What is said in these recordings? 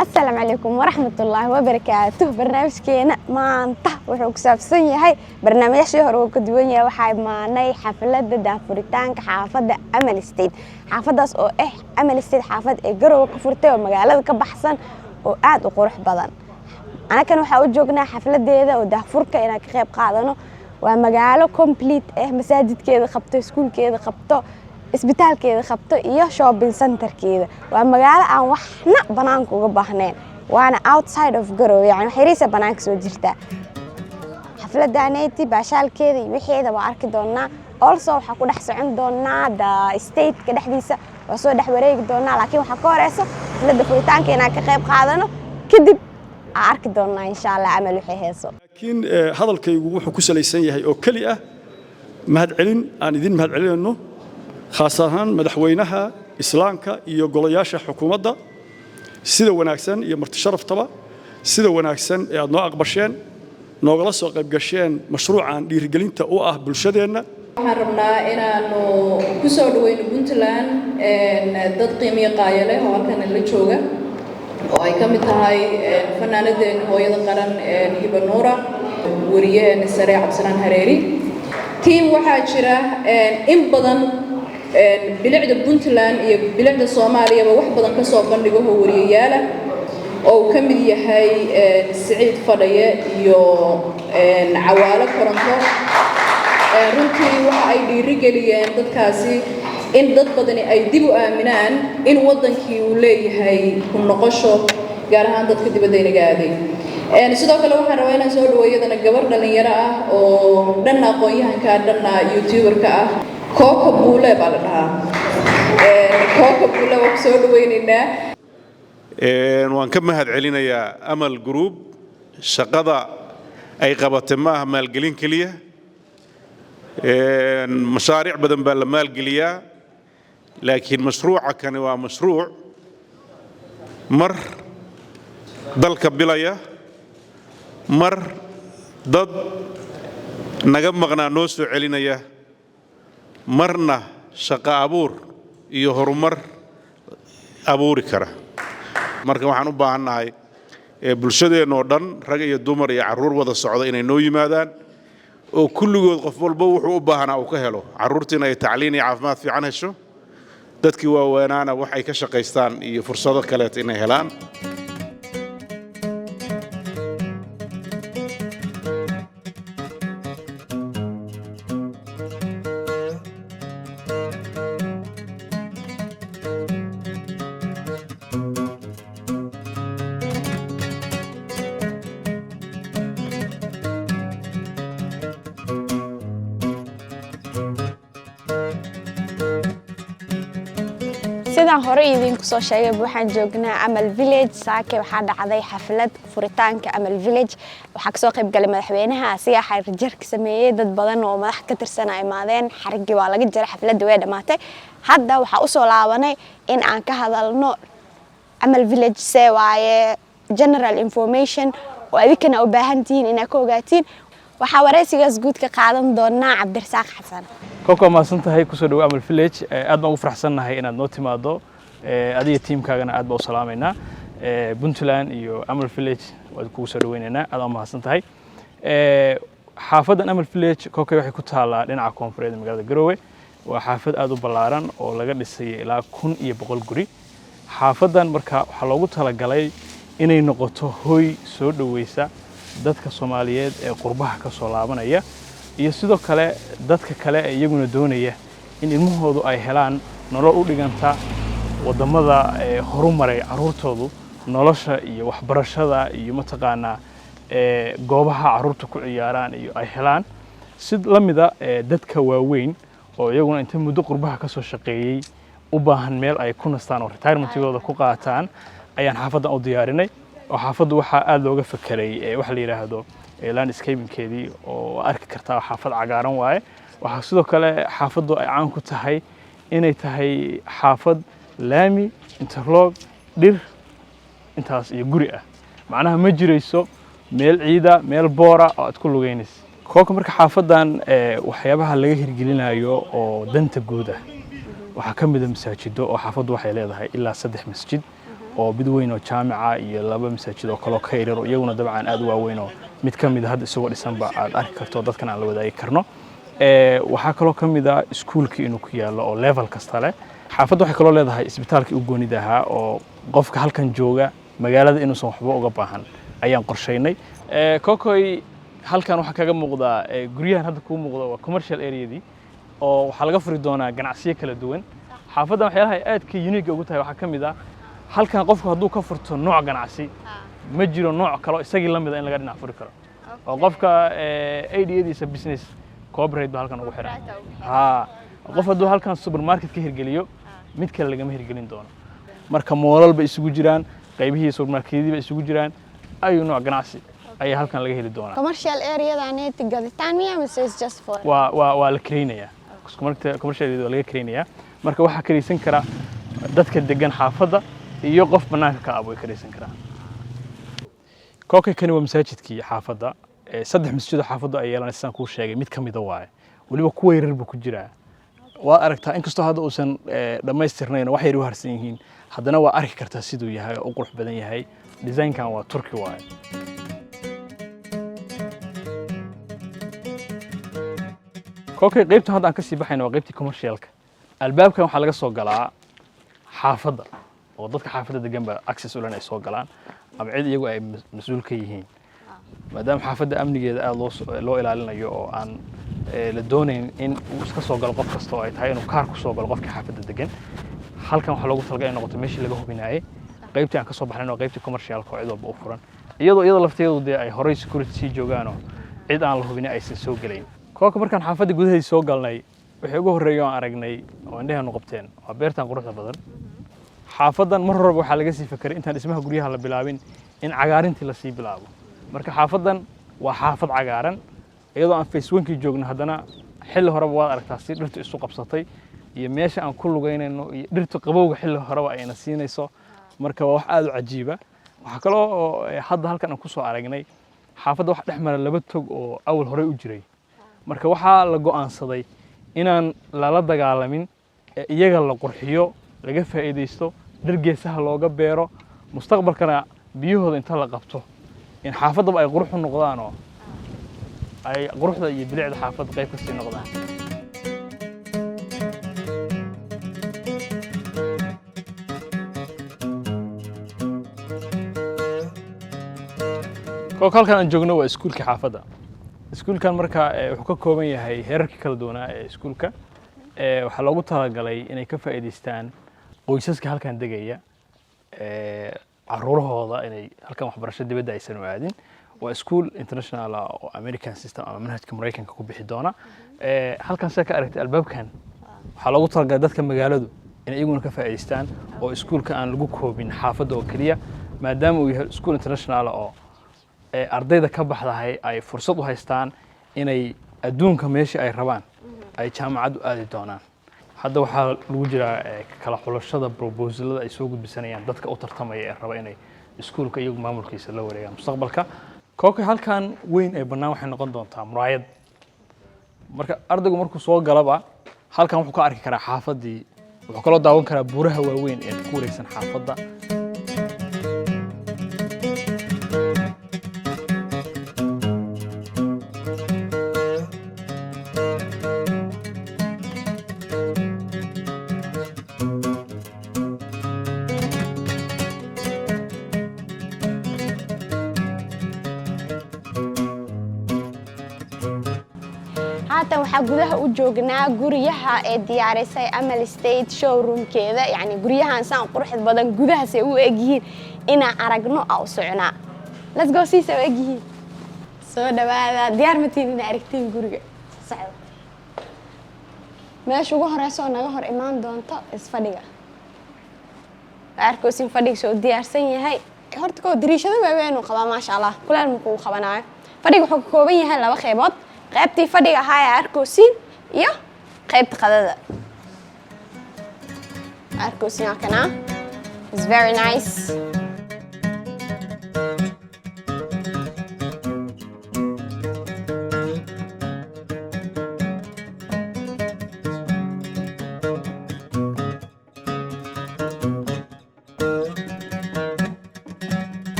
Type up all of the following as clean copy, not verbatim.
السلام عليكم ورحمة الله وبركاته. برنامجكينا maanta wuxuu ku saabsan yahay barnaamijyada hore oo ka duwan yahay waxa maanay xafladda daafuritaanka xaafadda Amal Estate. xaafadaas oo Amal Estate xaafad ee Garowe ka furtay oo magaalada ka baxsan oo aad u qurux badan. anakan waxa u joognaa xafladeeda oo daafurka inaan ka qayb qaadano. waa magaalo complete masaajidkeeda qabto, iskuulkeeda qabto, isbitaalkeeda qabto iyo shopping centerkeeda. waa magaalo aan waxna banaanka uga baahnayn. وانا outside of Garowe يعني waxay banaanka soo jirtaa. xafladaaneyti baashaalkeeda iyo wixeeda waa arki doonaa. also waxa ku dhex socon doonaa state ka dhexdiisa oo soo dhex wareegi doonaa, laakiin waxa ka horeysa xafladda furitaanka inaan ka qayb qaadano kadib aan arki doonaa insha Allah amal wixii heeso. laakiin hadalkaygu wuxuu ku salaysan yahay oo kali ah mahadcelin aan idin mahadcelinayno khaas ahaan madaxweynaha islaamka iyo golayaasha xukuumadda sida wanaagsan iyo marti sharaftaba sida wanaagsan ee aad noo aqbasheen noogala soo qayb gasheen mashruucan dhiirigelinta u ah bulshadeena. waxaan rabnaa inaanu ku soo dhaweyno Puntland dad qiimo qaayale oo halkan la jooga oo ay ka mid tahay fanaanadeen hooyada qaran Hiba Nuura, wariyeen Sare Cabdisalaan Hareeri. team waxaa jira in badan bilicda Puntland iyo bilicda Soomaaliya wax badan ka soo bandhigo wariyayaal oo ka mid yahay Saciid Fadhaye iyo Cawaalo Koronto. runtii waxa ay dhiirigeliyeen dadkaasi in dad badan ay dib u aaminaan in wadankii uu leeyahay ku noqosho gaar ahaan dadka dibadda inaga aaday. sidoo kale waxaan rabaa inaan soo dhaweeyadana gabar dhalinyaro ah oo dhan aqoon-yahanka dhanna YouTuber-ka ah Koko Bule baa la dhahaa. Koko Bule waa soo dhaweynaynaa. waan ka mahadcelinayaa Amal Group shaqada ay qabatay maaha maalgelin kaliya. mashaariic badan baa la maalgeliyaa, laakiin mashruuca kani waa mashruuc mar dalka bilaya, mar dad naga maqnaa noo soo celinaya, marna shaqo abuur iyo horumar abuuri kara. marka waxaan u baahannahay bulshadeena oo dhan rag iyo dumar iyo caruur wada socda inay noo yimaadaan oo kulligood qof walba wuxuu u baahnaa uu ka helo. caruurtiina ay tacliin iyo caafimaad fiican hesho, dadkii waaweynaana wax ay ka shaqaystaan iyo fursado kale inay helaan. sidaan hore idinku soo sheegay waxaan joognaa Amal Village. saake waxaa dhacday xaflad furitaanka Amal Village. waxaa ka soo qayb galay madaxweynaha asiga xariir ka sameeyay dad badan oo madax ka tirsan ay maadeen. xarigii waa laga jaray, xafladda way dhamaatay. hadda waxaa u soo laabanay in aan ka hadalno Amal Village see waaye general information oo adikana u baahan tihiin inaad ka ogaatiin. waxaa wareysigaas guud ka qaadan doonaa Cabdirasaaq Xasan. Koko ma santahay ku soo dhaw Amal Village. aad baan ugu faraxsanahay inaad noo timaado. adiga teamkaagana aad baan u salaameynaa. Puntland iyo Amal Village waad ku soo dhaweynaynaa. aad baan mahadsantahay. xaafadan Amal Village Koko waxay ku taalaa dhinaca koonfureed magaalada Garowe. waa xaafad aad u ballaaran oo laga dhisay ilaa 1,100 guri. xaafadan marka waxa loogu talagalay inay noqoto hooy soo dhaweysa dadka Soomaaliyeed ee qurbaha ka soo laabanaya iyo sidoo kale dadka kale ee iyaguna doonaya in ilmahoodu ay helaan nolol u dhiganta wadamada horumaray caruurtoodu nolosha iyo waxbarashada iyo mataqaana goobaha caruurta ku ciyaaraan iyo ay helaan sid lamida dadka waaweyn oo iyaguna inta muddo qurbaha ka soo shaqeeyay u baahan meel ay ku nastaan oo retirementigooda ku qaataan ayaan xaafadan u diyaarinay. oo xaafadu waxa aad looga fakiray waxa la yiraahdo landscape-keedii oo arki kartaa xaafad cagaaran waaye. waxa sidoo kale xaafadu ay caan ku tahay inay tahay xaafad laami interlock dhir intaas iyo guri ah. macnaha ma jirayso meel ciida meel boora oo aad ku lugeynayso. Koko marka xaafadan waxyaabaha laga hirgelinayo oo danta guud ah waxa kamid ah masaajido oo xaafadu waxay leedahay ilaa 3 masjid oo mid weyn oo jaamica iyo laba masaajid oo kale ka yaryar oo iyaguna dabcan aad u waaweyn oo mid ka mid ah hadda isagoo dhisanba aad arki karto dadkan aan la wadaagi karno waxaa kaloo ka mid ah iskuulkii inuu ku yaallo oo level kasta leh xaafadda waxay kaloo leedahay isbitaalkii u goonida ahaa oo qofka halkan jooga magaalada inuusan waxba uga baahan ayaan qorshaynay kokoy halkan waxaa kaga muuqda guryahan hadda kuu muuqda waa commercial areadii oo waxaa laga furi doonaa ganacsiyo kala duwan xaafaddan waxyaalaha aadka unique ugu tahay waxaa ka mid ah halkan qofku hadduu ka furto nooc ganacsi ma jiro nooc kale isagii la mid ah in laga dhinac furi karo oo qofka ADA-diisa business corporate ba halkan ugu xiran qof hadduu halkan supermarket ka hirgeliyo mid kale lagama hirgelin doono marka moolal ba isugu jiraan qaybihii supermarketyadii ba isugu jiraan ayu nooc ganacsi ayaa halkan laga heli doonaa commercial area-daaneti gaditaan miya mise is just for waa la kareynayaa commercial area waa laga kareynayaa marka waxaa kareysan kara dadka degan xaafadda iyo qof bannaanka ka abo ay kareysan karaan kani waa masaajidkii xaafadda saddex masjid oo xaafaddu ay yeelanaysa sidaan kuu sheegay mid ka mida waaye weliba kuwa yaryar buu ku jiraa waad aragtaa inkastoo hadda uusan dhammaystirnayn wax yar u harsan yihiin haddana waa arki kartaa siduu yahay oo u qurux badan yahay design-kan waa turki waaye qaybtan hadda aan ka sii baxayna waa qaybtii commercialka albaabkan waxaa laga soo galaa xaafadda oo dadka xaafadda degan ba access u leh ay soo galaan ama cid iyagu ay mas'uul ka yihiin maadaama xaafadda amnigeeda aad loo ilaalinayo oo aan la doonayn in uu iska soo galo qof kasta oo ay tahay inuu kaar ku soo galo qofkii xaafadda degan halkan waxaa loogu talagalay in noqoto meeshii laga hubinaayay qaybtii aan ka soo baxnayn waa qaybtii commercialka oo cid walba u furan iyada lafteedu dee ay horey security sii joogaan oo cid aan la hubinin aysan soo gelayn markaan xaafadda gudaheedii soo galnay wixii ugu horreeyay oo aan aragnay oo indhaheenu qabteen waa beertan quruxda badan xaafaddan mar horeba waxaa laga sii fakeray intaan dhismaha guryaha la bilaabin in cagaarintii lasii bilaabo marka xaafaddan waa xaafad cagaaran iyadoo aan face-1kii joogno haddana xilli horeba waad aragtaa si dhirtu isu qabsatay iyo meesha aan ku lugaynayno iyo dhirtu qabowga xilli horeba ayna siinayso marka waa wax aad u cajiiba waxaa kaloo hadda halkan aan ku soo aragnay xaafadda waxa dhex mara laba tog oo awal horey u jiray marka waxaa la go'aansaday inaan lala dagaalamin iyaga la qurxiyo laga faa'iideysto dhir geesaha looga beero mustaqbalkana biyahooda inta la qabto in xaafaddaba ay qurux u noqdaan oo ay quruxda iyo bilicda xaafadda qayb ka sii noqdaan halkan aan joogno waa iskuulkii xaafadda iskuulkan marka wuxuu ka kooban yahay heerarkii kala duwanaa ee iskuulka waxaa loogu talagalay inay ka faa'iideystaan qoysaska halkan degaya caruurahooda inay halkan waxbarasho dibadda aysan u aadin waa iskuul international oo American system ama manhajka Mareykanka ku bixi doona halkan sida ka aragtay albaabkan waxaa loogu talagalay dadka magaaladu inay iyaguna ka faa'iideystaan oo iskuulka aan lagu koobin xaafadda oo kaliya maadaama uu yahay iskuul international oo ardayda ka baxdahay ay fursad u haystaan inay adduunka meeshii ay rabaan ay jaamacad u aadi doonaan hadda waxaa lagu jiraa kala xulashada proposalada ay soo gudbisanayaan dadka u tartamaya ee raba inay iskuulka iyagu maamulkiisa la wareegaan mustaqbalka halkan weyn ee bannaan waxay noqon doontaa muraayad marka ardaygu markuu soo galaba halkan wuxuu ka arki karaa xaafaddii wuxuu kaloo daawan karaa buuraha waaweyn ee ku wareegsan xaafadda haatan waxaa gudaha u joognaa guryaha ee diyaarisay Amal State showroom-keeda yani guryahan saan quruxda badan gudahaas ay u egyihiin inaan aragno oo soconaa let's go see soo egyihiin soo dhawaada diyaar ma tihiin inaan aragtiin guriga socdo meesha ugu horeysa oo naga hor imaan doonto isfadhiga arkoosin fadhiga soo diyaarsan yahay horta koo dariishada waaweyn uu qabaa maasha Allah kulaan ma ku qabanayo fadhiga wuxuu ka kooban yahay laba qaybood qaybtii fadhiga ahaa ee arkoosin iyo qaybta qadada arkoosin halkana it's very nice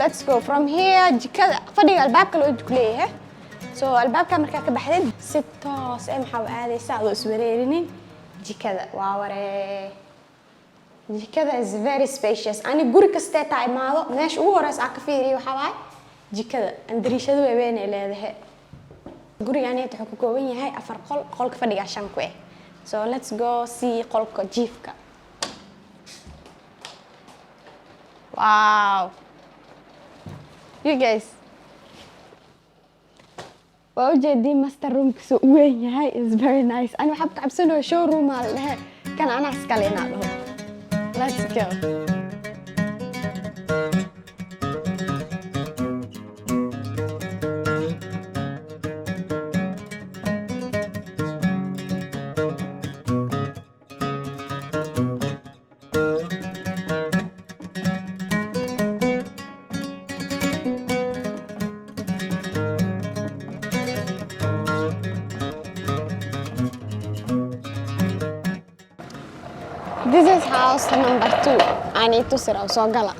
let's go from here jikada fadhiga albaabka loo dukleeyahay so albaabka markaa ka baxdid si toos ah maxaa aadaysaa adoo iswareerinin jikada waa waree jikada is very spacious ani guri kasta taa imaado meesha ugu horeysa aan ka fiiriyo waxa waay jikada andariishadu way weyn leedahay gurigani wuxuu ka kooban yahay 4 qol qolka fadhiga 5 ku ah so let's go see qolka jiifka wow you guys wow jadi master room so weyn yahay is very nice ani waxaan ka cabsanayaa showroom ma lahayn kan ana iskale inaad dhaho let's go This is house number 2. I need to sit out so gala.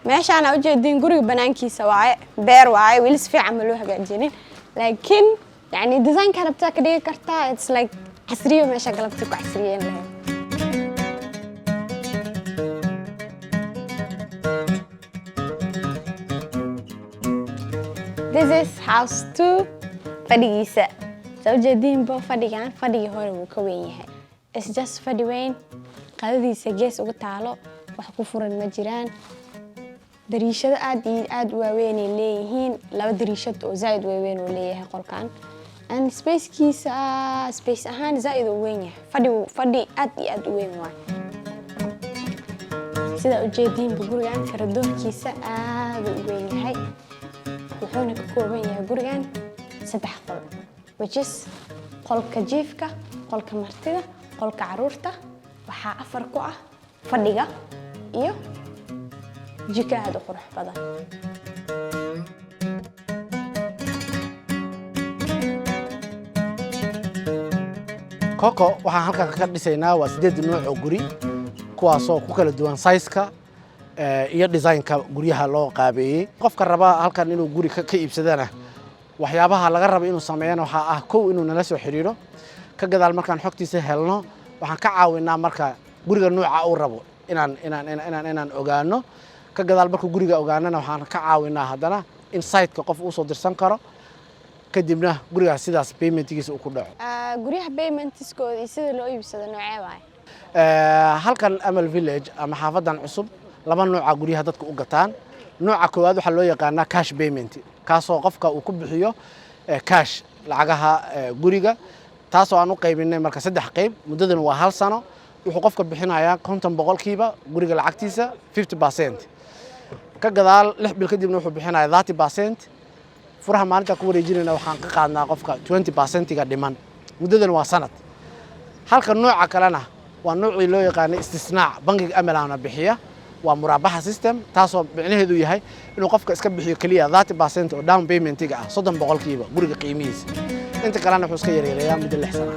meeshaan aan u jeedin guriga banaankiisa waaye beer waaye weli si fiican ma loo hagaajinin laakiin yani design ka rabtaa ka dhigi kartaa it's like casriyo meesha galabti ku casriyeen lahayd This is house 2 fadhigiisa soo jeedin bo fadhigan fadhigi hore wuu ka weyn yahay it's just fadhi weyn qadadiisa gees uga taalo wax ku furan ma jiraan dariishada aad waaweyn ay leeyihiin laba dariishad oo zaid waaweyn oo leeyahay qolkan and space ahaan zaid oo weyn yahay fadhi aad u weyn waay sida u jeedin gurigan karadoonkiisa aad u weyn yahay wuxuuna ka kooban yahay gurigan 3 qol which is qolka jiifka qolka martida qolka caruurta waxa 4 ku ah fadhiga iyo jika aad u qurux badan Coco waxaan halkan ka dhisaynaa waa 8 nooc oo guri kuwaas oo ku kala duwan size-ka iyo design-ka guryaha loo qaabeeyay qofka raba halkan inuu guri ka iibsadana waxyaabaha laga rabo inuu sameeyana waxa ah koow inuu nala soo xiriiro ka gadaal markaan xogtiisa helno waxaan ka caawinaa marka guriga nooca uu rabo inaan ogaano ka gadaal marka guriga ogaanana waxaan ka caawinaa hadana in site-ka qof uu soo dirsan karo kadibna guriga sidaas payment-kiisa uu ku dhaco guriyaha payment-iskooda sida loo iibsado noocee waay halkan Amal Village ama xaafadan cusub laba nooca guriyaha dadku u gataan nooca koowaad waxa loo yaqaanaa cash payment kaasoo qofka uu ku bixiyo cash lacagaha guriga taasoo aan u qaybinay marka 3 qayb muddadan waa 1 sano wuxuu qofka bixinayaa 50% guriga lacagtiisa 50% ka gadaal 6 bil kadibna wuxuu bixinayaa 30% furaha maalinta ku wareejinayna waxaan ka qaadnaa qofka 20%ga dhiman muddadan waa sanad halka nooca kalena waa noocii loo yaqaan istisnaa bangiga Amal ana bixiya waa muraabaha system taasoo micnaheedu yahay inuu qofka iska bixiyo kaliya 30% oo down payment-ga ah 30% guriga qiimihiisa inta kalena wuxuu iska yareeyaa muddo 6 sano